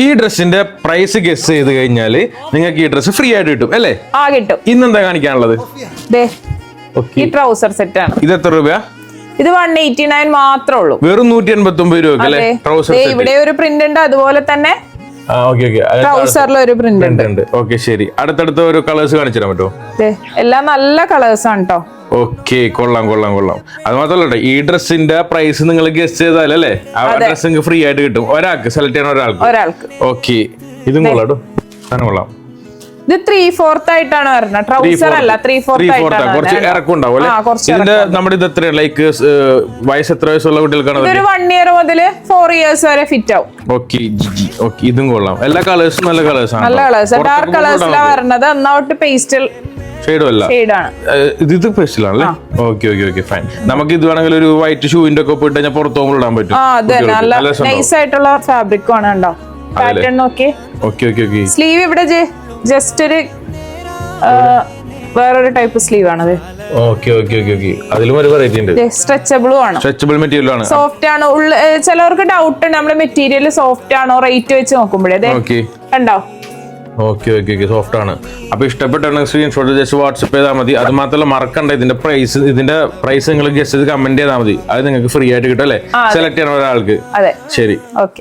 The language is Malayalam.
ഈ ഡ്രസ്സിന്റെ പ്രൈസ് ഗസ് ചെയ്ത് കഴിഞ്ഞാൽ നിങ്ങൾക്ക് ഈ ഡ്രസ് ഫ്രീ ആയിട്ട് കിട്ടും അല്ലേ? കിട്ടും. ഇന്നെന്താ കാണിക്കാനുള്ളത്? ഈ ട്രൗസർ സെറ്റ് ആണ്. ഇത് എത്ര രൂപ? ഇത് 189 മാത്രമേ ഉള്ളൂ. വെറും 189 രൂപ അല്ലേ ട്രൗസർ? ഇവിടെ ഒരു പ്രിന്റ് ഉണ്ട്, അതുപോലെ തന്നെ ട്രൗസറിൽ ഒരു പ്രിന്റ് ഉണ്ട്. ഓക്കെ ശരി. അടുത്തടുത്ത ഒരു കളേഴ്സ് കാണിച്ചു തരാൻ പറ്റുമോ? എല്ലാം നല്ല കളേഴ്സ് ആണ് കേട്ടോ. ഓക്കെ കൊള്ളാം. അത് മാത്രമല്ല ഈ ഡ്രസ്സിന്റെ പ്രൈസ് നിങ്ങൾ ഗസ് ചെയ്താലല്ലേ ആ ഡ്രസ് നിങ്ങൾക്ക് ഫ്രീ ആയിട്ട് കിട്ടും. ഒരാൾക്ക് സെലക്ട് ചെയ്യണം, ഒരാൾക്ക്. ഓക്കെ ഇതും കൊള്ളാം, കൊള്ളാം. ഇത് 3/4 ആയിട്ടാണ് വരുന്നത്. ട്രൗസർ അല്ല, 3/4 കുറച്ച് ഇറക്കം ഉണ്ടാവും അല്ലേ ഇതിന്റെ? നമ്മുടെ ഇത് എത്ര ലൈക്ക് വയസ്സ് എത്ര വയസ്സുള്ള കുട്ടികൾക്കാണ്? ഒരു 1 ഇയർ മുതൽ 4 ഇയേഴ്സ് വരെ ഫിറ്റ് ആവും. ഓക്കെ ഇതും കൊള്ളാം. എല്ലാ കളേഴ്സും നല്ല കളേഴ്സ് ആണ്. നല്ല കളേഴ്സ്, ഡാർക്ക് കളേഴ്സിലാണ് വരുന്നത്. ഒന്നോട്ട് പേസ്റ്റൽ ഷെയ്ഡാണ്. ഇത് പേസ്റ്റലാണല്ലേ? Okay fine. നമുക്ക് ഇത് വേണമെങ്കിൽ ഒരു വൈറ്റ് ഷൂവിന്റെ ഒക്കെ പോയിട്ട് കഴിഞ്ഞാൽ പുറത്ത് പോകുമ്പോൾ ഇടാൻ പറ്റും. നല്ല നൈസ് ആയിട്ടുള്ള ഫാബ്രിക് ആണ്. ഉണ്ടോ പാറ്റേൺ നോക്കി. ഓക്കെ സ്ലീവ് ഇവിടെ ജസ്റ്റ് ഒരു വേറൊരു ടൈപ്പ് സ്ലീവ് ആണത്. അതിലും ഒരു വെറൈറ്റി ഉണ്ട്. സ്ട്രെച്ചബിളും ആണ്, സ്ട്രെച്ചബിൾ മെറ്റീരിയൽ ആണ്, സോഫ്റ്റ് ആണ്. ചിലവർക്ക് ഡൗട്ട് ഉണ്ട് നമ്മുടെ മെറ്റീരിയൽ സോഫ്റ്റ് ആണോ റേറ്റ് വെച്ച് നോക്കുമ്പോഴേ. കണ്ടോ? ഓക്കെ സോഫ്റ്റ് ആണ്. അപ്പൊ ഇഷ്ടപ്പെട്ടാണെങ്കിൽ സ്ക്രീൻഷോട്ട് ജസ്റ്റ് വാട്സ്ആപ്പ് ചെയ്താൽ മതി. അത് മാത്രമല്ല മറക്കണ്ട, ഇതിന്റെ പ്രൈസ് നിങ്ങൾ ജസ്റ്റ് കമന്റ് ചെയ്താൽ മതി. അത് നിങ്ങൾക്ക് ഫ്രീ ആയിട്ട് കിട്ടും അല്ലേ? സെലക്ട് ചെയ്യണം ഒരാൾക്ക്. അതെ ശരി. ഓക്കെ.